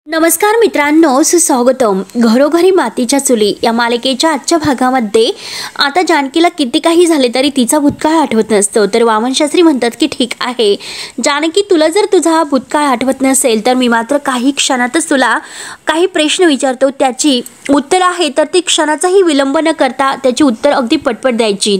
नमस्कार मित्रांनो, सुस्वागतम. घरोघरी मातीच्या चुली या मालिकेच्या आजच्या भागामध्ये आता जानकीला किती काही झाले तरी तिचा भूतकाळ आठवत नसतो. तर वामनशास्त्री म्हणतात की ठीक आहे जानकी, तुला जर तुझा भूतकाळ आठवत नसेल तर मी मात्र काही क्षणातच तुला काही प्रश्न विचारतो, त्याची उत्तर आहे तर ती क्षणाचाही विलंब न करता त्याची उत्तर अगदी पटपट द्यायची.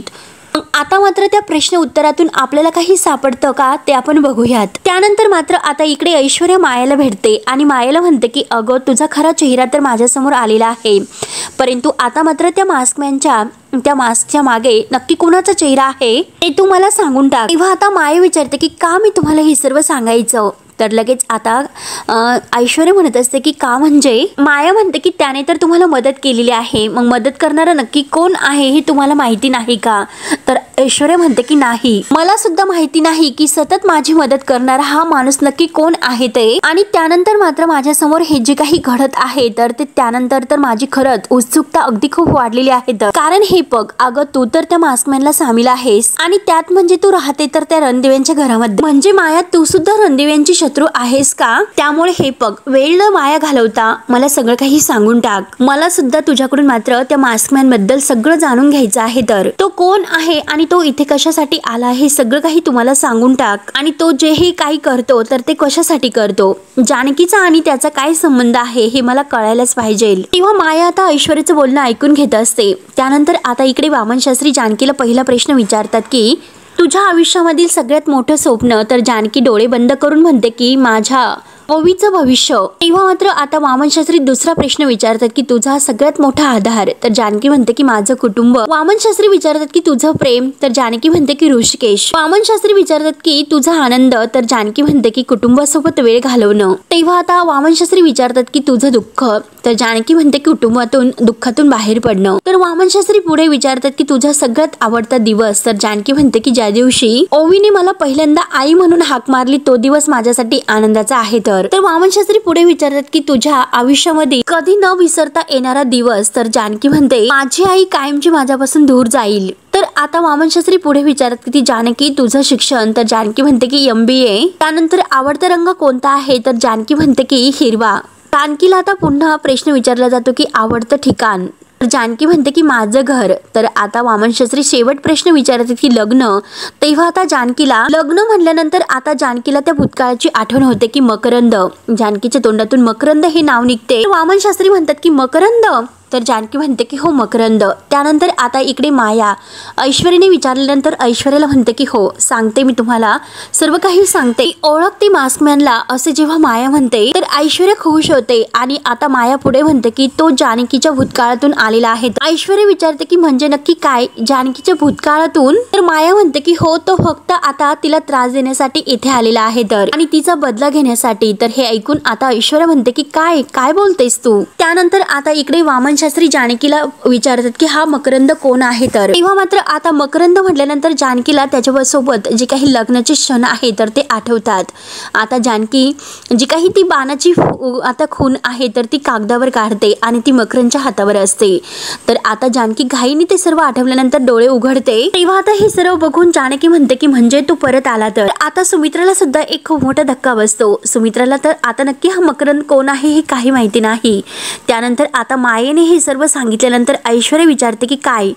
आता मात्र त्या प्रश्न उत्तरातून आपल्याला काही सापडतं का ते आपण बघूयात. त्यानंतर मात्र आता इकडे ऐश्वर्या मायाला भेटते आणि मायाला म्हणते की अगं, तुझा खरा चेहरा तर माझ्यासमोर आलेला आहे, परंतु आता मात्र त्या मास्कच्या मागे नक्की कोणाचा चेहरा आहे ते तू मला सांगून टाक. तेव्हा आता माया विचारते की का मी तुम्हाला हे सर्व सांगायचं. तर लगेच आता ऐश्वर्या म्हणत असते की का म्हणजे माया म्हणते की त्याने तर तुम्हाला मदत केलेली आहे, मग मदत करणारा नक्की कोण आहे हे तुम्हाला माहिती नाही का. तर ऐश्वर्या म्हणते की नाही, मला सुद्धा माहिती नाही की सतत माझी मदत करणारा हा माणूस नक्की कोण आहे ते. आणि त्यानंतर मात्र माझ्यासमोर हे जे काही घडत आहे तर ते त्यानंतर तर माझी खरंच उत्सुकता अगदी खूप वाढलेली आहे. कारण हे बघ अगं, तू तर त्या मास्कमॅनला सामील आहेस आणि त्यात म्हणजे तू राहते तर त्या रणदिव्यांच्या घरामध्ये, म्हणजे माया तू सुद्धा रणदिव्यांची शत्रू आहेस का. त्यामुळे हे बघ, वेळ न वाया घालवता मला सगळं काही सांगून टाक. मला सुद्धा तुझ्याकडून मात्र त्या मास्कमॅन बद्दल सगळं जाणून घ्यायचं आहे. तर तो कोण आहे आणि तो इथे कशासाठी आला हे सगळं काही तुम्हाला सांगून टाक. आणि तो जे हे काही करतो तर ते कशासाठी करतो, जानकीचा आणि त्याचा काय संबंध आहे हे मला कळायलाच पाहिजे. तेव्हा माया आता ऐश्वर्याचं बोलणं ऐकून घेत असते. त्यानंतर आता इकडे वामनशास्त्री जानकीला पहिला प्रश्न विचारतात की तुझ्या आयुष्यामधील सगळ्यात मोठं स्वप्न. तर जानकी डोळे बंद करून म्हणते की माझ्या ओवीचं भविष्य. तेव्हा मात्र आता वामनशास्त्री दुसरा प्रश्न विचारतात की तुझा सगळ्यात मोठा आधार. तर जानकी म्हणते की माझं कुटुंब. वामनशास्त्री विचारतात की तुझं प्रेम. तर जानकी म्हणते की ऋषिकेश. वामनशास्त्री विचारतात की तुझा आनंद. तर जानकी म्हणते की कुटुंबासोबत वेळ घालवणं. तेव्हा आता वामनशास्त्री विचारतात की तुझं दुःख. तर जानकी म्हणते की दुःखातून बाहेर पडणं. तर वामनशास्त्री पुढे विचारतात की तुझा सगळ्यात आवडता दिवस. तर जानकी म्हणते की ज्या दिवशी ओवीने मला पहिल्यांदा आई म्हणून हाक मारली तो दिवस माझ्यासाठी आनंदाचा आहे. तर वामनशास्त्री पुढे विचारतात की तुझ्या आयुष्यामध्ये कधी न विसरता येणारा दिवस. तर जानकी म्हणते माझी आई कायमची माझ्यापासून दूर जाईल. तर आता वामनशास्त्री पुढे विचारतात की जानकी तुझं शिक्षण. तर जानकी म्हणते की MBA. त्यानंतर आवडता रंग कोणता आहे. तर जानकी म्हणते की हिरवा. जानकीला आता पुन्हा प्रश्न विचारला जातो की आवडतं ठिकाण. तर जानकी म्हणते की माझं घर. तर आता वामनशास्त्री शेवट प्रश्न विचारतात की लग्न. तेव्हा आता जानकीला लग्न म्हणल्यानंतर आता जानकीला त्या भूतकाळाची आठवण होते की मकरंद. जानकीच्या तोंडातून मकरंद हे नाव निघते. वामनशास्त्री म्हणतात की मकरंद. तर जानकी म्हणते की हो मकरंद. त्यानंतर आता इकडे माया ऐश्वर्याने विचारल्यानंतर ऐश्वर्याला म्हणते की हो सांगते, मी तुम्हाला सर्व काही सांगते. ओळखते मास्कमॅनला असे जेव्हा माया म्हणते तर ऐश्वर्या खुश होते. आणि आता माया पुढे म्हणते की तो जानकीच्या भूतकाळातून आलेला आहे. ऐश्वर्या विचारते की म्हणजे नक्की काय जानकीच्या भूतकाळातून. तर माया म्हणते की हो, तो फक्त आता तिला त्रास देण्यासाठी इथे आलेला आहे तर आणि तिचा बदला घेण्यासाठी. तर हे ऐकून आता ऐश्वर्या म्हणते की काय काय बोलतेस तू. त्यानंतर आता इकडे वामनशास्त्री जानकीला विचारतात की हा मकरंद कोण आहे. तर तेव्हा मात्र आता मकरंद म्हटल्यानंतर जानकीला त्याच्या सोबत जे काही लग्नाचे क्षण आहे तर ते आठवतात. आता जानकी जी काही ती बाणाची आता खून आहे तर ती कागदावर काढते आणि ती मकरंदच्या हातावर असते. तर आता जानकी घाईने ते सर्व आठवल्यानंतर डोळे उघडते. तेव्हा आता हे सर्व बघून जानकी म्हणते की म्हणजे तू परत आला. तर आता सुमित्राला सुद्धा एक खूप मोठा धक्का बसतो. सुमित्राला तर आता नक्की हा मकरंद कोण आहे हे काही माहिती नाही. त्यानंतर आता मायेने हे सर्व सांगितल्यानंतर ऐश्वर्या विचारते की काय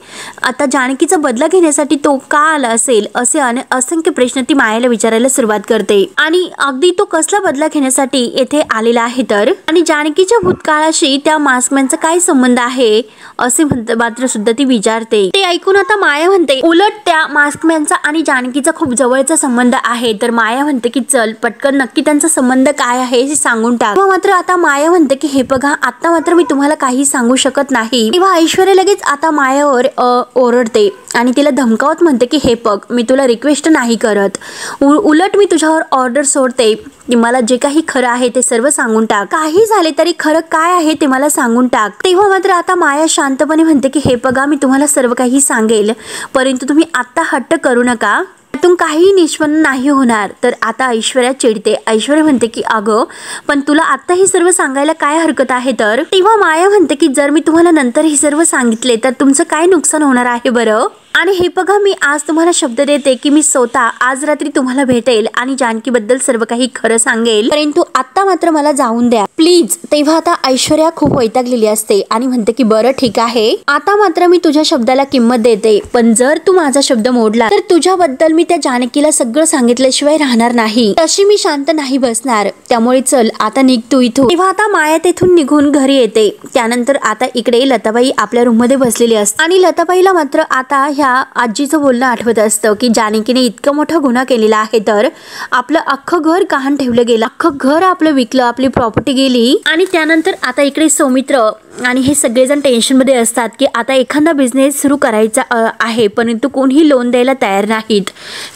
आता जानकीचा बदला घेण्यासाठी तो का आला असेल. असे असंख्य प्रश्न ती मायाला विचारायला सुरुवात करते. आणि अगदी तो कसला बदला घेण्यासाठी येथे आलेला आहे. तर आणि जानकीच्या भूतकाळाशी त्या मास्कमॅनचा काय संबंध आहे असे मात्र सुद्धा ती विचारते. ते ऐकून आता माया म्हणते उलट त्या मास्कमॅनचा आणि जानकीचा खूप जवळचा संबंध आहे. तर माया म्हणते की चल पटकन नक्की त्यांचा संबंध काय आहे हे सांगून टाक. मात्र आता माया म्हणते की हे बघा, आता मात्र मी तुम्हाला काही सांगू शकत नाही. तेव्हा ऐश्वर्या लगेच आता मायावर ओरडते आणि तिला धमकावत म्हणते की हे बघ, मी तुला रिक्वेस्ट नाही करत, उलट मी तुझ्यावर ऑर्डर सोडते की मला जे काही खरं आहे ते सर्व सांगून टाक. काही झाले तरी खरं काय आहे ते मला सांगून टाक. तेव्हा मात्र आता माया शांतपणे म्हणते की हे बघा, मी तुम्हाला सर्व काही सांगेल, परंतु तुम्ही आत्ता हट्ट करू नका, त्यातून काही निष्पन्न नाही होणार. तर आता ऐश्वर्या चिडते. ऐश्वर्या म्हणते की अगं, पण तुला आता हे सर्व सांगायला काय हरकत आहे. तर तेव्हा माया म्हणते की जर मी तुम्हाला नंतर हे सर्व सांगितले तर तुमचं काय नुकसान होणार आहे बरं. आणि हे बघा मी आज तुम्हाला शब्द देते की मी स्वतः आज रात्री तुम्हाला भेटेल आणि जानकीबद्दल सर्व काही खरं सांगेल, परंतु आता मात्र मला जाऊन द्या प्लीज. तेव्हा आता ऐश्वर्या खूप वैतागलेली असते आणि म्हणते की बरं ठीक आहे, आता मात्र मी तुझ्या शब्दाला किंमत देते, पण जर तू माझा शब्द मोडला तर तुझ्याबद्दल मी त्या जानकीला सगळं सांगितल्याशिवाय राहणार नाही. तशी मी शांत नाही बसणार, त्यामुळे चल आता निघ तू इथून. तेव्हा आता माया तेथून निघून घरी येते. त्यानंतर आता इकडे लताबाई आपल्या रूम मध्ये बसलेली असते आणि लताबाईला मात्र आता ह्या आजीचं बोलणं आठवत असतं की जानकीने इतकं मोठा गुन्हा केलेला आहे, तर आपलं अख्खं घर गहाण ठेवलं गेलं, अख्खं घर आपलं विकलं, आपली प्रॉपर्टी गेली. आणि त्यानंतर आता इकडे सौमित्र आणि हे सगळेजण टेन्शन मध्ये असतात की आता एखादा बिझनेस सुरू करायचा आहे, परंतु कोणीही लोन द्यायला तयार नाहीत.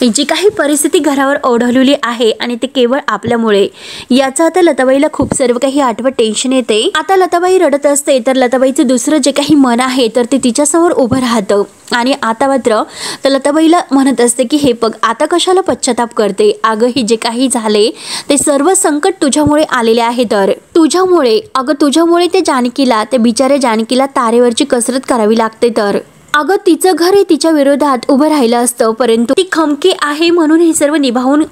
जी काही परिस्थिती घरावर ओढवलेली आहे आणि ते केवळ आपल्यामुळे, याचा आता लताबाईला खूप सर्व काही आठवत टेन्शन येते. आता लताबाई रडत असते तर लताबाईचं दुसरं जे काही मन आहे तर ते तिच्यासमोर उभं राहतं आणि आता मात्र तर लताबाईला म्हणत असते की हे बघ आता कशाला पश्चाताप करते, अगं ही जे काही झाले ते सर्व संकट तुझ्यामुळे आलेले आहे, तर तुझ्यामुळे अगं तुझ्यामुळे ते जानकीला, त्या बिचाऱ्या जानकीला तारेवरची कसरत करावी लागते, तर अगं तिचं घर हे तिच्या विरोधात उभं राहिलं असतं, परंतु ती खमकी आहे म्हणून हे सर्व निभावून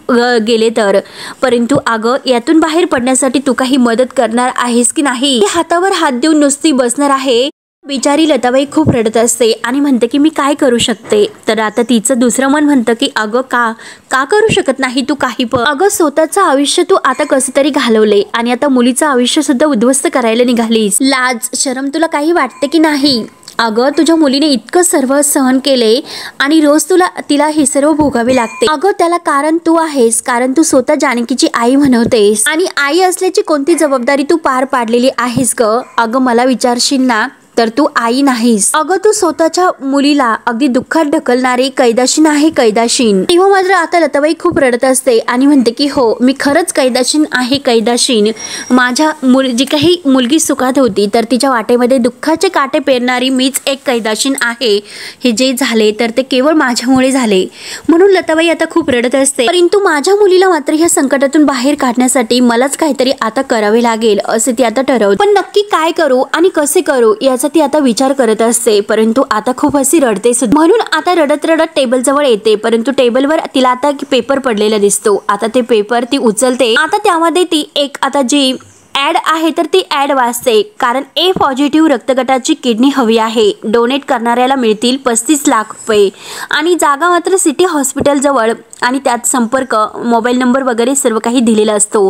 गेले, तर परंतु अगं यातून बाहेर पडण्यासाठी तू काही मदत करणार आहेस की नाही, हातावर हात देऊन नुसती बसणार आहे. बिचारी लताबाई खूप रडत असते आणि म्हणते की मी काय करू शकते. तर आता तिचं दुसरं मन म्हणतं की अगं का करू शकत नाही तू काही, पण अगं स्वतःचं आयुष्य तू आता कसं तरी घालवले आणि आता मुलीचं आयुष्य सुद्धा उद्ध्वस्त करायला निघालीस. लाज शरम तुला काही वाटते की नाही. अगं तुझ्या मुलीने इतकं सर्व सहन केले आणि रोज तिला हे सर्व भोगावे लागते. अगं त्याला कारण तू आहेस, कारण तू स्वतः जानकीची आई म्हणवतेस आणि आई असल्याची कोणती जबाबदारी तू पार पाडलेली आहेस ग. अगं मला विचारशील ना तर तू आई नाहीस. अगं तू स्वतःच्या मुलीला अगदी दुःखात ढकलणारी कैदाशीन आहे, कैदाशीन. तेव्हा मात्र आता लताबाई खूप रडत असते आणि म्हणते की हो मी खरंच कैदाशीन आहे, कैदाशीन. माझ्या जी काही मुलगी सुखात होती तर तिच्या वाटेमध्ये दुःखाचे काटे पेरणारी मीच एक कैदाशीन आहे. हे जे झाले तर ते केवळ माझ्यामुळे झाले, म्हणून लताबाई आता खूप रडत असते. परंतु माझ्या मुलीला मात्र ह्या संकटातून बाहेर काढण्यासाठी मलाच काहीतरी आता करावे लागेल असे ती आता ठरवते. पण नक्की काय करू आणि कसे करू याचा ती आता विचार करत असते, परंतु आता खूप अशी रडते सुद्धा. म्हणून आता रडत रडत टेबल जवळ येते, परंतु टेबलवर तिला आता पेपर पडलेला दिसतो. आता ते पेपर ती उचलते. आता त्यामध्ये ती एक आता जी ॲड आहे तर ती ॲड वाचते, कारण ए पॉझिटिव्ह रक्तगटाची किडनी हवी आहे, डोनेट करणाऱ्याला मिळतील 35 लाख रुपये आणि जागा मात्र सिटी हॉस्पिटल जवळ आणि त्यात संपर्क मोबाईल नंबर वगैरे सर्व काही दिलेला असतो.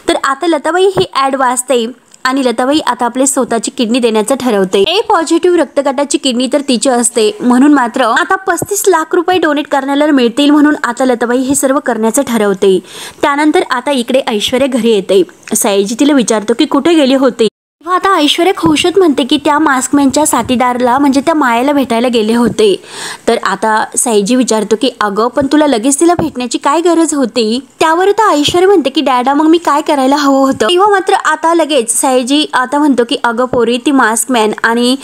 तर आता लताबाई ही ॲड वाचते आणि लताबाई आता आपली स्वतःची किडनी देण्याचं ठरवते. ए पॉझिटिव्ह रक्तगटाची किडनी तर तिची असते, म्हणून मात्र आता 35 लाख रुपये डोनेट करण्याला मिळतील, म्हणून आता लताबाई हे सर्व करण्याचं ठरवते. त्यानंतर आता इकडे ऐश्वर्या घरी येते. साईजी तिला विचारतो की कुठे गेली होती. आता ऐश्वर्या खुशत म्हणते की त्या मास्कमॅनच्या साथीदारला म्हणजे त्या मायाला भेटायला गेले होते. तर आता साईजी विचारतो की अगं पण तुला लगेच तिला भेटण्याची काय गरज होती. त्यावर आता ऐश्वर्या म्हणते की डॅडा मग मी काय करायला हवं होतं. तेव्हा मात्र आता लगेच साईजी आता म्हणतो की अगं पोरी ती मास्कमॅन आणि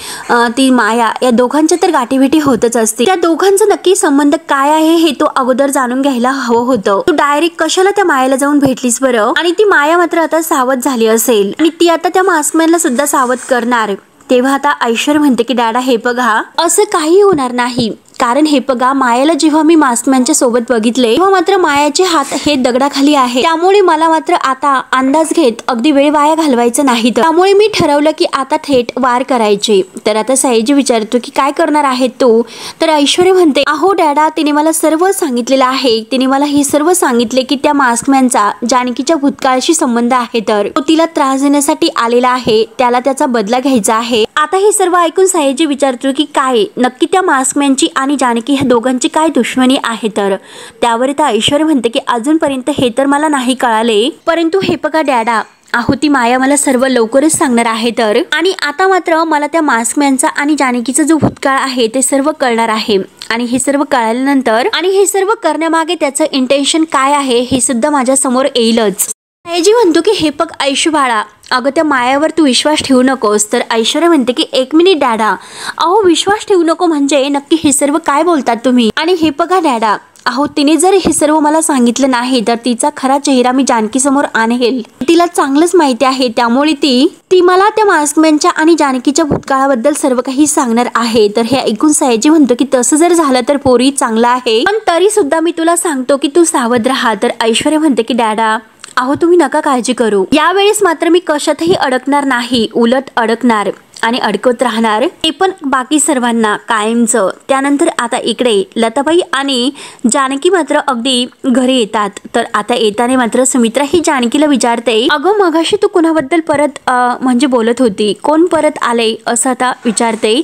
ती माया या दोघांच्या तर गाठीभेटी होतच असते. त्या दोघांचा नक्की संबंध काय आहे हे तो अगोदर जाणून घ्यायला हवं होतं. तू डायरेक्ट कशाला त्या मायाला जाऊन भेटलीस बरं. आणि ती माया मात्र आता सावध झाली असेल आणि ती आता त्या मास्कमॅन सुद्धा सावध करणार. तेव्हा आता ऐश्वर्या म्हणते की डॅडा हे बघा असं काही होणार नाही, कारण हे बघा मायाला जेव्हा मी मास्कमॅनच्या सोबत बघितले तेव्हा मात्र मायाचे हात हे दगडाखाली आहे, त्यामुळे मला मात्र आता अंदाज घेत अगदी वेळ वाया घालवायचं नाही, त्यामुळे मी ठरवलं की आता थेट वार करायचे. तर आता साईजी विचारतो की काय करणार आहे तू. तर ऐश्वर्या म्हणते अहो डॅडा तिने मला सर्व सांगितलेलं आहे, तिने मला हे सर्व सांगितले की त्या मास्कमॅनचा जानकीच्या भूतकाळाशी संबंध आहे, तर तो तिला त्रास देण्यासाठी आलेला आहे, त्याला त्याचा बदला घ्यायचा आहे. आता हे सर्व ऐकून साईजी विचारतो की काय नक्की त्या मास्कमॅनची आणि जानकी ह्या दोघांची काय दुश्मनी आहे. तर त्यावर त्या ऐश्वर्या म्हणते की अजूनपर्यंत हे तर मला नाही कळाले, परंतु हे बघा डॅडा अहो ती माया मला सर्व लवकरच सांगणार आहे. तर आणि आता मात्र मला त्या मास्कमॅनचा आणि जानकीचा जो भूतकाळ आहे ते सर्व कळणार आहे आणि हे सर्व कळाल्यानंतर आणि हे सर्व करण्यामागे त्याचं इंटेन्शन काय आहे हे सुद्धा माझ्या समोर येईलच. साईजी म्हणतो की हे बघ ऐशू बाळा अगं त्या मायावर तू विश्वास ठेवू नकोस. तर ऐश्वर्या म्हणते की 1 मिनिट डॅडा अहो विश्वास ठेवू नको म्हणजे नक्की हे सर्व काय बोलतात तुम्ही. आणि हे बघा डॅडा अहो तिने जर हे सर्व मला सांगितलं नाही तर तिचा खरा चेहरा मी जानकी समोर आणेल. तिला चांगलंच माहिती आहे, त्यामुळे ती मला त्या मास्कमॅनच्या आणि जानकीच्या भूतकाळाबद्दल सर्व काही सांगणार आहे. तर हे ऐकून सयाजी म्हणतो की तसं जर झालं तर पोरी चांगलं आहे, पण तरी सुद्धा मी तुला सांगतो की तू सावध राहा. तर ऐश्वर्या म्हणते की डॅडा अहो तुम्ही नका काळजी करू, यावेळेस मात्र मी कशातही अडकणार नाही, उलट अडकणार आणि अडकत राहणार, ते पण बाकी सर्वांना कायमचं. त्यानंतर आता इकडे लताबाई आणि जानकी मात्र अगदी घरी येतात. तर आता येताना मात्र सुमित्रा ही जानकीला विचारते, अगं मगाशी तू कुणाबद्दल परत म्हणजे बोलत होती, कोण परत आले असं आता विचारते.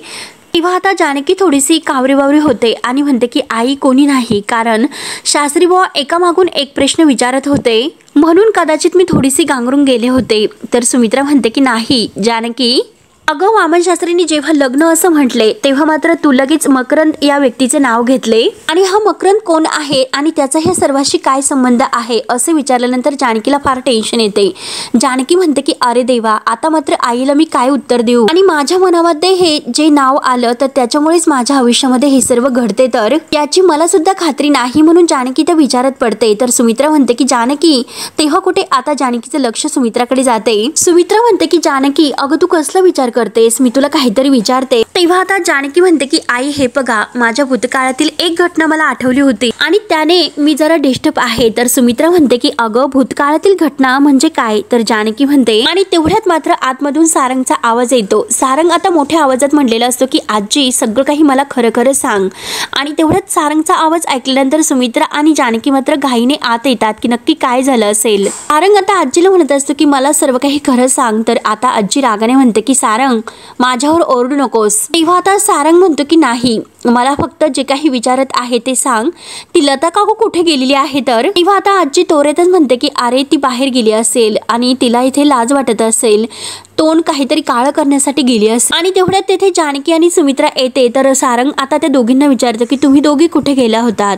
तेव्हा आता जानकी थोडीशी कावरीबावरी होते आणि म्हणते की आई कोणी नाही, कारण शास्त्री बुवा एकामागून एक प्रश्न विचारत होते म्हणून कदाचित मी थोडीशी गांगरून गेले होते. तर सुमित्रा म्हणते की नाही जानकी, अगं वामन शास्त्रींनी जेव्हा लग्न असं म्हटले तेव्हा मात्र तू लगेच मकरंद या व्यक्तीचे नाव घेतले, आणि हा मकरंद कोण आहे आणि त्याचा ह्या सर्वांशी काय संबंध आहे असे विचारल्यानंतर जानकीला फार टेन्शन येते. जानकी म्हणते की अरे देवा, आता मात्र आईला मी काय उत्तर देऊ, आणि माझ्या मनामध्ये हे जे नाव आलं तर त्याच्यामुळेच माझ्या आयुष्यामध्ये हे सर्व घडते, तर याची मला सुद्धा खात्री नाही. म्हणून जानकी त्या विचारत पडते. तर सुमित्रा म्हणते की जानकी, तेव्हा कुठे आता जानकीचं लक्ष सुमित्राकडे जाते. सुमित्रा म्हणते की जानकी अगं तू कसला विचार करतेस, मी तुला काहीतरी विचारते. तेव्हा आता जानकी म्हणते की आई हे बघा, माझ्या भूतकाळातील एक घटना मला आठवली होती आणि त्याने मी जरा डिस्टर्ब आहे. तर सुमित्रा म्हणते की अगं भूतकाळातील घटना म्हणजे काय, तर जानकी म्हणते, आणि तेवढ्यात मात्र आतमधून सारंगचा आवाज येतो. सारंग आता मोठ्या आवाजात म्हणलेला असतो की आजी सगळं काही मला खरं खरं सांग. आणि तेवढ्यात सारंगचा आवाज ऐकल्यानंतर सुमित्रा आणि जानकी मात्र घाईने आत येतात की नक्की काय झालं असेल. सारंग आता आजीला म्हणत असतो की मला सर्व काही खरं सांग. तर आता आजी रागाने म्हणते की सारंग माझ्यावर ओरडू नकोस. तेव्हा आता सारंग म्हणतो की नाही, मला फक्त जे काही विचारत आहे ते सांग, ती लता काकू कुठे गेलेली आहे. तर तेव्हा आता आजी तोरेतच म्हणते की अरे ती बाहेर गेली असेल आणि तिला इथे लाज वाटत असेल, तोंड काहीतरी काळं करण्यासाठी गेली असेल. आणि तेवढ्यात तेथे जानकी आणि सुमित्रा येते. तर सारंग आता त्या दोघींना विचारतो की तुम्ही दोघी कुठे गेला होतात.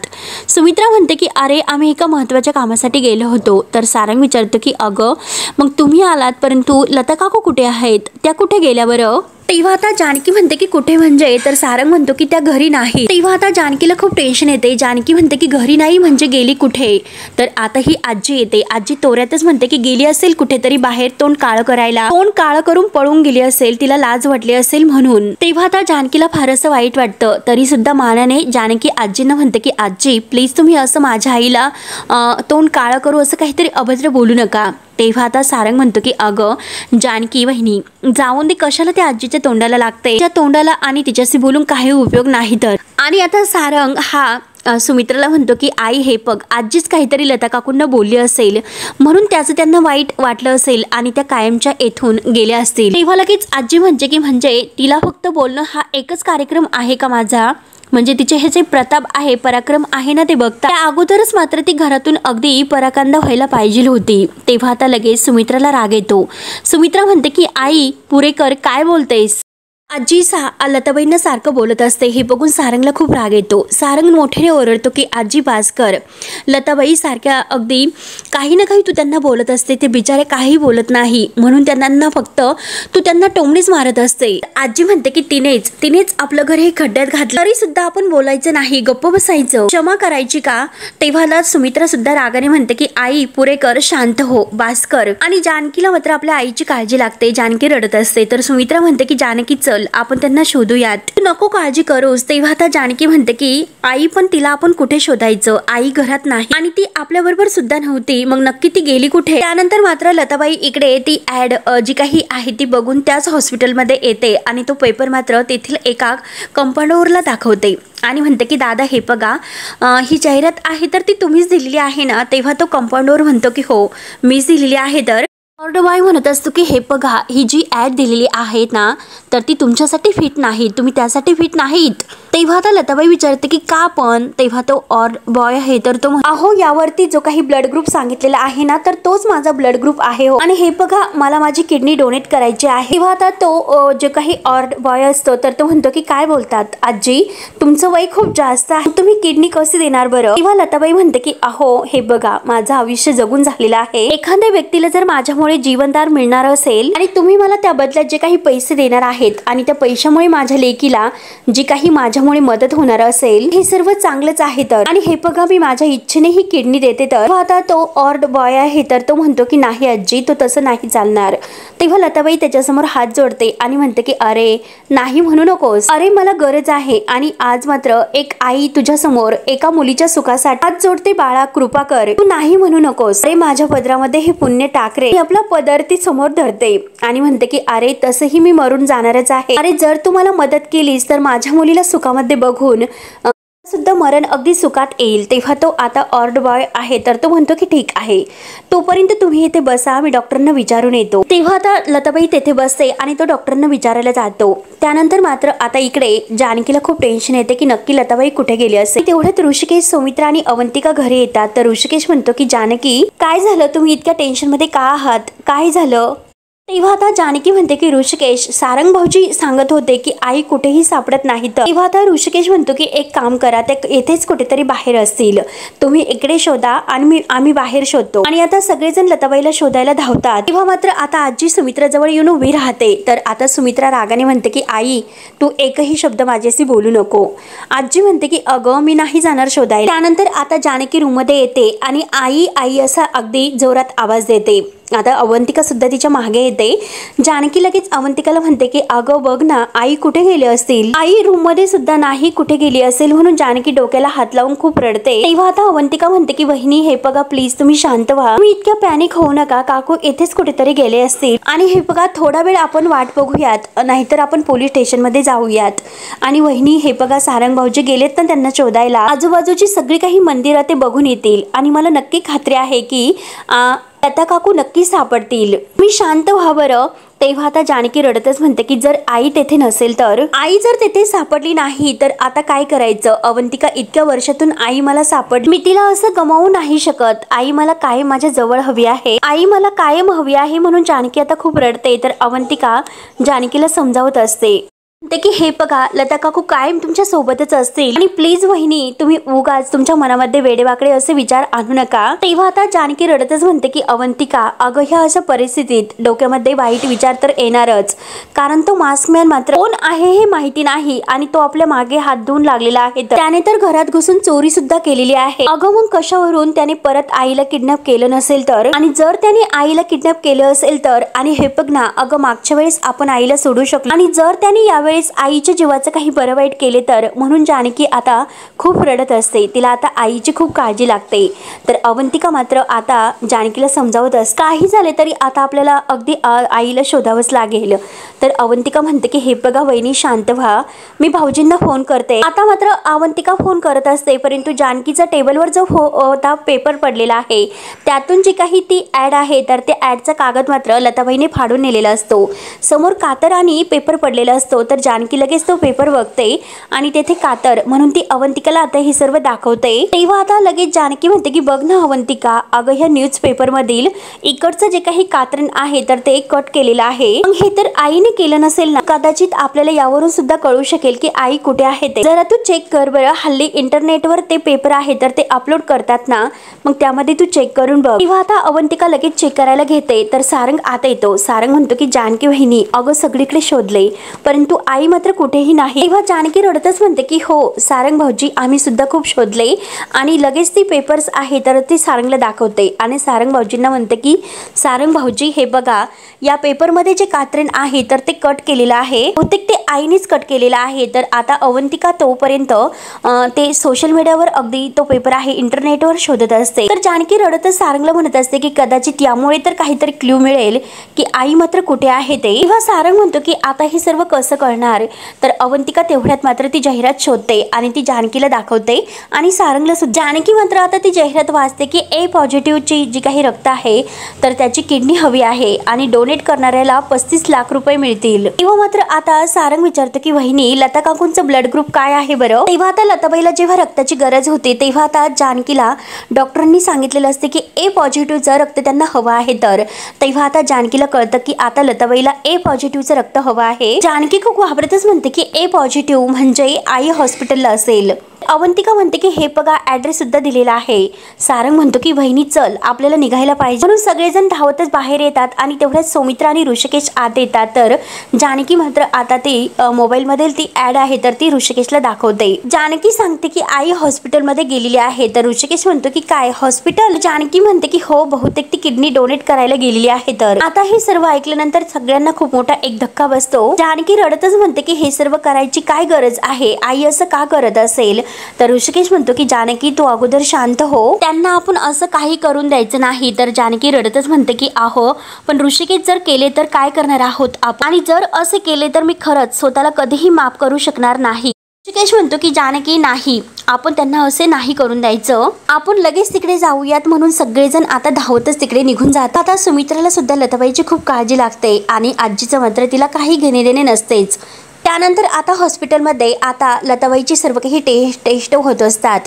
सुमित्रा म्हणते की अरे आम्ही एका महत्त्वाच्या कामासाठी गेलो होतो. तर सारंग विचारतो की अगं मग तुम्ही आलात, परंतु लता काकू कुठे आहेत, त्या कुठे गेल्या बरं. तेव्हा आता जानकी म्हणते की कुठे म्हणजे, तर सारंग म्हणतो की त्या घरी नाही. तेव्हा आता जानकीला खूप टेन्शन येते. जानकी म्हणते की घरी नाही म्हणजे गेली कुठे. तर आता ही आजी येते. आजी तोऱ्यातच म्हणते की गेली असेल कुठेतरी बाहेर तोंड काळं करायला, तोंड काळं करून पळून गेली असेल, तिला लाज वाटली असेल म्हणून. तेव्हा आता जानकीला फारसं वाईट वाटतं. तरी सुद्धा मानाने जानकी आजींना म्हणते की आजी प्लीज तुम्ही असं माझ्या आईला तोंड काळं करू असं काहीतरी अभद्र बोलू नका. तेव्हा आता सारंग म्हणतो की अगं जानकी वहिनी जाऊन दे, कशाला त्या आजीच्या तोंडाला लागते, त्या तोंडाला आणि तिच्याशी बोलून काही उपयोग नाही. तर आणि आता सारंग हा सुमित्राला म्हणतो की आई हे बघ, आजीच काहीतरी लता काकूंना बोलली असेल म्हणून त्याचं त्यांना वाईट वाटलं असेल आणि त्या कायमच्या येथून गेल्या असतील. तेव्हा लगेच आजी म्हणजे की म्हणजे तिला फक्त बोलणं हा एकच कार्यक्रम आहे का माझा, म्हणजे तिचे हे जे प्रताप आहे पराक्रम आहे ना ते बघता त्या अगोदरच मात्र ती घरातून अगदी पराकांदा व्हायला पाहिजे होती. तेव्हा आता लगेच सुमित्राला राग येतो. सुमित्रा म्हणते की आई पुरेकर काय बोलतेस. आजी लताबाईंना सारखं बोलत असते. हे बघून सारंगला खूप राग येतो. सारंग मोठ्याने ओरडतो की आजी भास्कर, लताबाई सारख्या अगदी काही ना काही तू त्यांना बोलत असते, ते बिचारे काही बोलत नाही म्हणून त्यांना फक्त तू त्यांना टोमणीच मारत असते. आजी म्हणते की तिनेच आपलं घर हे खड्ड्यात घातलं, तरी सुद्धा आपण बोलायचं नाही, गप्प बसायचं, क्षमा करायची का. तेव्हा सुमित्रा सुद्धा रागाने म्हणते की आई पुरेकर शांत हो, भास्कर. आणि जानकीला मात्र आपल्या आईची काळजी लागते. जानकी रडत असते. तर सुमित्रा म्हणते की जानकी चल आपण त्यांना शोधूयात, नको काळजी करूस. तेव्हा आता जानकी म्हणते की आई पण तिला आपण कुठे शोधायचं, आई घरात नाही आणि ती आपल्या बरोबर सुद्धा नव्हती, मग नक्की ती गेली कुठे. त्यानंतर मात्र लताबाई इकडे ती ऍड जी काही आहे ती बघून त्याच हॉस्पिटलमध्ये येते आणि तो पेपर मात्र तेथील एका कंपाऊंडरला दाखवते आणि म्हणते की दादा हे बघा, ही जाहिरात आहे तर ती तुम्हीच दिलेली आहे ना. तेव्हा तो कंपाऊंडर म्हणतो की हो मीच दिलेली आहे. तर ऑर्डरबॉय म्हणत असतो की हे बघा, ही जी ॲड दिलेली आहे ना तर ती तुमच्यासाठी फिट नाही, तुम्ही त्यासाठी फिट नाहीत. तेव्हा आता लताबाई विचारते की का पण. तेव्हा तो बॉय आहे तर तो अहो यावरती जो काही ब्लड ग्रुप सांगितलेला आहे ना तर तोच माझा ब्लड ग्रुप आहे हो, आणि हे बघा मला माझी किडनी डोनेट करायची आहे. तेव्हा आता तो जो काही बॉय असतो तर तो म्हणतो की काय बोलतात आजी, तुमचं वय खूप जास्त आहे, तुम्ही किडनी कशी देणार बरं. तेव्हा लताबाई म्हणते की अहो हे बघा, माझं आयुष्य जगून झालेलं आहे, एखाद्या व्यक्तीला जर माझ्यामुळे जीवनदार मिळणार असेल आणि तुम्ही मला त्या बदल्यात जे काही पैसे देणार आहेत आणि त्या पैशामुळे माझ्या लेकीला जी काही माझ्या माझ्यामुळे मदत होणार असेल हे सर्व चांगलंच आहे तर, आणि हे बघा मी माझ्या इच्छेने ही किडनी देते तर. आता तो ऑर्ड बॉय आहे तर तो म्हणतो की नाही आजी, तो तसं नाही चालणार. तेव्हा लताबाई त्याच्यासमोर हात जोडते आणि म्हणते की अरे नाही म्हणू नकोस, अरे मला गरज आहे आणि आज मात्र एक आई तुझ्या समोर एका मुलीच्या सुखासाठी हात जोडते. बाळा कृपा कर, तू नाही म्हणू नकोस. अरे माझ्या पदरामध्ये हे पुण्य टाक रे. आपला पदर ती समोर धरते आणि म्हणते की अरे तसंही मी मरून जाणारच आहे. अरे जर तू मला मदत केलीस तर माझ्या मुलीला सुखामध्ये बघून सुद्धा मरण अगदी सुखात येईल. तेव्हा तो आता ऑर्ड बॉय आहे तर तो म्हणतो की ठीक आहे, तोपर्यंत तुम्ही इथे बसा, मी डॉक्टरांना विचारून येतो. तेव्हा आता लताबाई तेथे बसते आणि तो डॉक्टरांना विचारायला जातो. त्यानंतर मात्र आता इकडे जानकीला खूप टेन्शन येते की नक्की लताबाई कुठे गेली असेल. तेवढ्यात ऋषिकेश, सुमित्रा आणि अवंतिका घरी येतात. तर ऋषिकेश म्हणतो की जानकी काय झालं, तुम्ही इतक्या टेन्शन मध्ये का आहात, काय झालं. तेव्हा आता जानकी म्हणते की ऋषिकेश, सारंग भाऊजी सांगत होते की आई कुठेही सापडत नाही. तर तेव्हा आता ऋषिकेश म्हणतो की एक काम करा, ते येथेच कुठेतरी बाहेर असतील, तुम्ही इकडे शोधा आणि आम्ही बाहेर शोधतो. आणि आता सगळेजण लताबाईला शोधायला धावतात. तेव्हा मात्र आता आजी सुमित्राजवळ येऊन उभी राहते. तर आता सुमित्रा रागाने म्हणते की आई तू एकही शब्द माझ्याशी बोलू नको. आजी म्हणते की अगं मी नाही जाणार शोधायला. त्यानंतर आता जानकी रूम मध्ये येते आणि आई आई असा अगदी जोरात आवाज देते. आता अवंतिका सुद्धा तिच्या मागे येते. जानकी लगेच अवंतिकाला म्हणते की अगं बघ ना आई कुठे गेले असतील, आई रूम मध्ये सुद्धा नाही कुठे गेली असेल. म्हणून जानकी डोक्याला हात लावून खूप रडते. तेव्हा आता अवंतिका म्हणते की वहिनी हे बघा प्लीज तुम्ही शांत व्हा, तुम्ही इतक्या पॅनिक होऊ नका, काकू येथेच कुठेतरी गेले असतील आणि हे बघा थोडा वेळ आपण वाट बघूयात, नाहीतर आपण पोलीस स्टेशन मध्ये जाऊयात. आणि वहिनी हे बघा सारंग भाऊजी गेलेत ना त्यांना शोधायला, आजूबाजूची सगळी काही मंदिरं ते बघून येतील आणि मला नक्की खात्री आहे की लता काकू नक्की सापडतील, मी शांत व्हा बरं. तेव्हा आता जानकी रडतच म्हणते की जर आई तेथे नसेल तर, आई जर तेथे सापडली नाही तर आता काय करायचं. अवंतिका इतक्या वर्षातून आई मला सापडली, मी तिला असं गमावू नाही शकत. आई मला कायम माझ्या जवळ हवी आहे, आई मला कायम हवी आहे. म्हणून जानकी आता खूप रडते. तर अवंतिका जानकीला समजावत असते की हे बघा लता काकू कायम तुमच्या सोबतच असतील आणि प्लीज वहिनी तुम्ही उगाच तुमच्या मनामध्ये वेडेवाकडे असे विचार आणू नका. तेव्हा आता जानकी रडतच म्हणते की अवंतिका अगं ह्या अशा परिस्थितीत डोक्यामध्ये वाईट विचार तर येणारच, कारण तो मास्कमॅन मात्र कोण आहे हे माहिती नाही आणि तो आपल्या मागे हात धुवून लागलेला आहे. त्याने तर घरात घुसून चोरी सुद्धा केलेली आहे. अगं मग कशावरून त्याने परत आईला किडनॅप केलं नसेल तर, आणि जर त्याने आईला किडनॅप केलं असेल तर, आणि हे बघ ना अगं मागच्या वेळेस आपण आईला सोडू शकलो आणि जर त्याने यावेळेस आईच्या जीवाचं काही बरं वाईट केले तर. म्हणून जानकी आता खूप रडत असते, तिला आता आईची खूप काळजी लागते. तर अवंतिका मात्र आता जानकीला समजावत असते काही झाले तरी आता आपल्याला अगदी आईला शोधावंच लागेल. तर अवंतिका म्हणते की हे बघा वहिनी शांत व्हा, मी भाऊजींना फोन करते. आता मात्र अवंतिका फोन करत असते, परंतु जानकीचा टेबलवर जो होता पेपर पडलेला आहे त्यातून जी काही ती ऍड आहे तर ते ऍडचा कागद मात्र लताबाईने फाडून नेलेला असतो. समोर कातर आणि पेपर पडलेला असतो. तर जानकी लगेच तो पेपर बघते आणि तेथे कातर, म्हणून ती अवंतिकाला आता हे सर्व दाखवते. तेव्हा आता लगेच जानकी म्हणते की बघ ना अवंतिका, अगं ह्या न्यूज पेपर मधील इकडचं जे काही कात्रण आहे तर ते कट केलेलं आहे. मग हे तर आईने केलं नसेल ना, कदाचित आपल्याला यावरून सुद्धा कळू शकेल की आई कुठे आहे ते. जरा तू चेक कर बरं, हल्ली इंटरनेटवर ते पेपर आहे तर ते अपलोड करतात ना, मग त्यामध्ये तू चेक करून बघ. तेव्हा आता अवंतिका लगेच चेक करायला घेते. तर सारंग आता येतो. सारंग म्हणतो की जानकी वहिनी अगं सगळीकडे शोधले परंतु आई मात्र कुठेही नाही. तेव्हा जानकी रडतच म्हणते की हो सारंग भाऊजी आम्ही सुद्धा खूप शोधले, आणि लगेच ती पेपर्स आहे तर ती सारंगला दाखवते आणि सारंग भाऊजींना म्हणते की सारंग भाऊजी हे बघा या पेपरमध्ये जे कात्रण आहे तर ते कट केलेलं आहे, बहुतेक ते आईनेच कट केलेलं आहे. तर आता अवंतिका तोपर्यंत ते सोशल मीडियावर अगदी तो पेपर आहे इंटरनेटवर शोधत असते. तर जानकी रडतच सारंगला म्हणत असते की कदाचित यामुळे तर काहीतरी क्ल्यू मिळेल की आई मात्र कुठे आहे ते. तेव्हा सारंग म्हणतो की आता हे सर्व कसं करणार. तर अवंतिका तेवढ्यात मात्र ती जाहिरात शोधते आणि ती जानकीला दाखवते आणि सारंगला सुद्धा. जानकी मात्र आता ती जाहिरात वाचते की ए पॉझिटिव्हची जी काही रक्त आहे तर त्याची किडनी हवी आहे आणि डोनेट करणाऱ्याला 35 लाख रुपये मिळतील. तेव्हा मात्र आता सारंग विचारतो की वहिनी लता काकूंचं ब्लड ग्रुप काय आहे बरं. तेव्हा आता लताबाईला जेव्हा रक्ताची गरज होती तेव्हा आता जानकीला डॉक्टरांनी सांगितलेलं असते की ए पॉझिटिव्हचं रक्त त्यांना हवं आहे. तर तेव्हा आता जानकीला कळतं की आता लताबाईला ए पॉझिटिव्हचं रक्त हवं आहे. जानकी खूप घाबरतच म्हणते की ए पॉझिटिव्ह म्हणजे आई हॉस्पिटलला असेल. अवंतिका म्हणते की हे बघा ऍड्रेस सुद्धा दिलेला आहे. सारंग म्हणतो की वहिनी चल आपल्याला निघायला पाहिजे. म्हणून सगळेजण धावतच बाहेर येतात आणि तेवढ्यात सौमित्रा आणि ऋषिकेश आत येतात. तर जानकी मात्र आता ती मोबाईल मध्ये ती ऍड आहे तर ती ऋषिकेशला दाखवते. जानकी सांगते की आई हॉस्पिटल मध्ये गेलेली आहे. तर ऋषिकेश म्हणतो की काय हॉस्पिटल? जानकी म्हणते की हो बहुतेक ती किडनी डोनेट करायला गेलेली आहे. तर आता हे सर्व ऐकल्यानंतर सगळ्यांना खूप मोठा एक धक्का बसतो. जानकी रडतच म्हणते की हे सर्व करायची काय गरज आहे, आई असं का करत असेल? तर ऋषिकेश म्हणतो की जानकी तू अगोदर शांत हो, त्यांना आपण असं काही करून द्यायचं नाही. तर जानकी रडतच म्हणते की आहो पण ऋषिकेश जर केले तर काय करणार आहोत आपण, आणि जर असे केले तर मी खरंच स्वतःला कधीही माफ करू शकणार नाही. ऋषिकेश म्हणतो की जानकी नाही, आपण त्यांना असे नाही करून द्यायचं, आपण लगेच तिकडे जाऊयात. म्हणून सगळेजण आता धावतच तिकडे निघून जातात. आता सुमित्राला सुद्धा लताबाईची खूप काळजी लागते आणि आजीचं मात्र तिला काही घेणे देणे नसतेच. त्यानंतर आता हॉस्पिटलमध्ये आता लताबाईची सर्व काही टेस्ट होत असतात.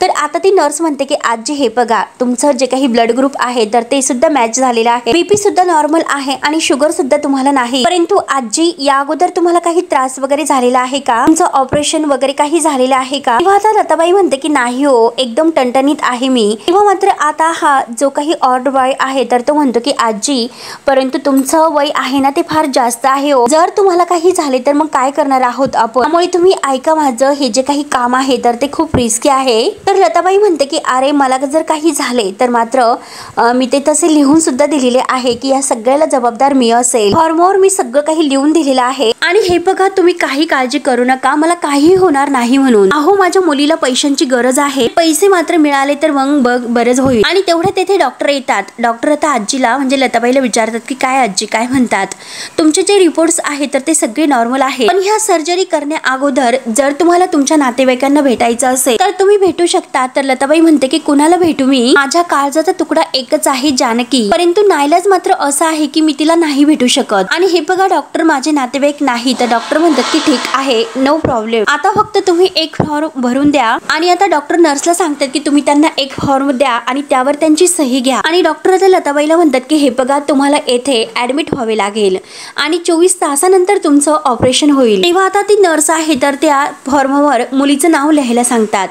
तर आता ती नर्स म्हणते की आजी हे बघा तुमचं जे काही ब्लड ग्रुप आहे तर ते सुद्धा मॅच झालेलं आहे, बीपी सुद्धा नॉर्मल आहे आणि शुगर सुद्धा तुम्हाला नाही. परंतु आजी या अगोदर तुम्हाला काही त्रास वगैरे झालेला आहे का, तुमचं ऑपरेशन वगैरे काही झालेलं आहे का? तेव्हा आता लताबाई म्हणते की नाही हो एकदम टणटणीत आहे मी. तेव्हा मात्र आता हा जो काही ऑर्ड बॉय आहे तर तो म्हणतो की आजी परंतु तुमचं वय आहे ना ते फार जास्त आहे हो, जर तुम्हाला काही झाले तर मग काय करणार आहोत आपण, त्यामुळे तुम्ही ऐका माझं, हे जे काही काम आहे तर ते खूप रिस्की आहे. तर लताबाई म्हणते की अरे मला जर काही झाले तर मात्र मी ते तसे लिहून सुद्धा दिलेले आहे की या सगळ्याला जबाबदार मी असेल, फॉर्मवर मी सगळं काही लिहून दिलेलं आहे. आणि हे बघा तुम्ही काही काळजी करू नका, मला काही होणार नाही म्हणून. अहो माझ्या मुलीला पैशांची गरज आहे, पैसे मात्र मिळाले तर मग बरंच होईल. आणि तेवढ्या तेथे डॉक्टर येतात. डॉक्टर आता आजीला म्हणजे लताबाईला विचारतात की काय आजी काय म्हणतात, तुमचे जे रिपोर्ट्स आहेत तर ते सगळे नॉर्मल आहे, पण ह्या सर्जरी करण्या अगोदर जर तुम्हाला तुमच्या नातेवाईकांना भेटायचं असेल तर तुम्ही भेटू शकता. तर लताबाई म्हणते की कुणाला भेटू मी, माझ्या काळजाचा तुकडा एकच आहे जानकी, परंतु नाईलाज मात्र असं आहे की मी तिला नाही भेटू शकत. आणि हे बघा डॉक्टर माझे नातेवाईक नाही. तर डॉक्टर म्हणतात की ठीक आहे नो प्रॉब्लेम, आता फक्त तुम्ही एक फॉर्म भरून द्या. आणि आता डॉक्टर नर्सला सांगतात की तुम्ही त्यांना एक फॉर्म द्या आणि त्यावर त्यांची सही घ्या. आणि डॉक्टर आता लताबाईला म्हणतात की हे बघा तुम्हाला येथे ऍडमिट व्हावे लागेल आणि 24 तासानंतर तुमचं ऑपरेशन होईल. तेव्हा आता ती नर्स आहे तर त्या फॉर्मवर मुलीचं नाव लिहायला सांगतात.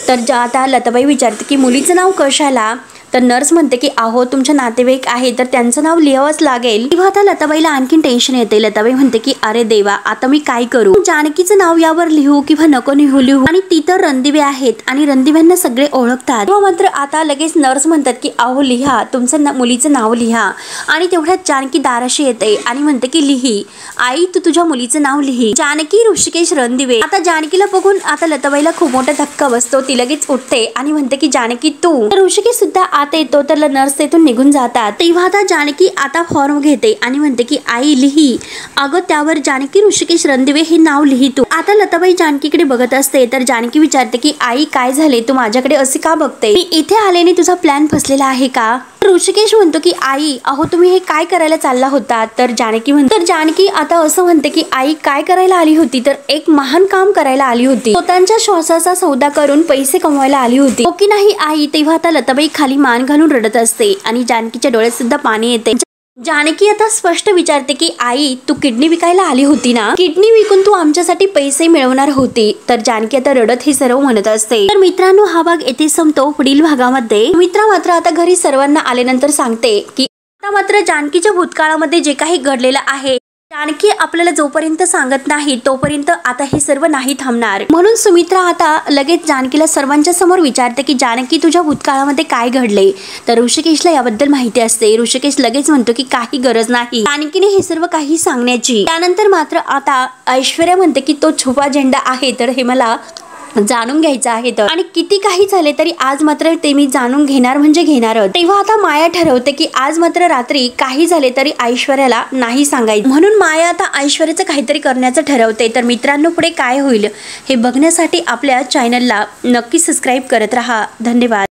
तर आता लताबाई विचारते की मुलीचं नाव कशाला, तर नर्स म्हणते की अहो तुमच्या नातेवाईक आहे तर त्यांचं नाव लिहावंच लागेल. तेव्हा आता लताबाईला आणखीन टेन्शन येते. लताबाई म्हणते की अरे देवा आता मी काय करू, जानकीचं नाव यावर लिहू किंवा नको लिहू. आणि ती तर रणदिवे आहेत आणि रणदिव्यांना सगळे ओळखतात. तेव्हा मात्र आता लगेच नर्स म्हणतात की अहो लिहा तुमचं मुलीचं नाव लिहा. आणि तेवढ्यात जानकी दाराशी येते आणि म्हणते की लिही आई तू तुझ्या मुलीचं नाव लिही, जानकी ऋषिकेश रणदिवे. आता जानकीला बघून आता लताबाईला खूप मोठा धक्का बसतो. ती लगेच उठते आणि म्हणते की जानकी तू. तर ऋषिकेश सुद्धा आता येतो तर नर्स तेथून निघून जातात. तेव्हा आता जानकी आता फॉर्म घेते आणि म्हणते की आई लिही, अगं त्यावर जानकी ऋषिकेश रणदिवे हे नाव लिही तू. आता लताबाई जानकीकडे बघत असते तर जानकी विचारते की आई काय झाले, तू माझ्याकडे असे का बघते, मी इथे आल्याने तुझा प्लॅन फसलेला आहे का? ऋषिकेश म्हणतो की आई अहो तुम्ही हे काय करायला चालला होता. तर जानकी आता असं म्हणते की आई काय करायला आली होती, तर एक महान काम करायला आली होती, स्वतःच्या श्वासाचा सौदा करून पैसे कमवायला आली होती, हो की नाही आई? तेव्हा आता लताबाई खाली मान घालून रडत असते आणि जानकीच्या डोळ्यात सुद्धा पाणी येते. जानकी आता स्पष्ट विचारते की आई तू किडनी विकायला आली होती ना, किडनी विकून तू आमच्यासाठी पैसे मिळवणार होती. तर जानकी आता रडत हे सर्व म्हणत असते. तर मित्रांनो हा भाग येथे संपतो. पुढील भागामध्ये मित्रा मात्र आता घरी सर्वांना आल्यानंतर सांगते की आता मात्र जानकीच्या भूतकाळामध्ये जे काही घडलेलं आहे जानकी आपल्याला जोपर्यंत सांगत नाही तोपर्यंत आता हे सर्व नाही थांबणार. म्हणून सुमित्रा आता लगेच जानकीला सर्वांच्या समोर विचारते की जानकी तुझ्या भूतकाळामध्ये काय घडले. तर ऋषिकेशला याबद्दल माहिती असते. ऋषिकेश लगेच म्हणतो की काही गरज नाही जानकीने हे सर्व काही सांगण्याची. त्यानंतर मात्र आता ऐश्वर्या म्हणते की तो छुपा झेंडा आहे तर हे मला जाणून घ्यायचं आहे. तर आणि किती काही झाले तरी आज मात्र ते मी जाणून घेणार म्हणजे घेणारच. तेव्हा आता माया ठरवते की आज मात्र रात्री काही झाले तरी ऐश्वर्याला नाही सांगायचं. म्हणून माया आता ऐश्वर्याचं काहीतरी करण्याचं ठरवते. तर मित्रांनो पुढे काय होईल हे बघण्यासाठी आपल्या चॅनलला नक्की सबस्क्राईब करत राहा. धन्यवाद.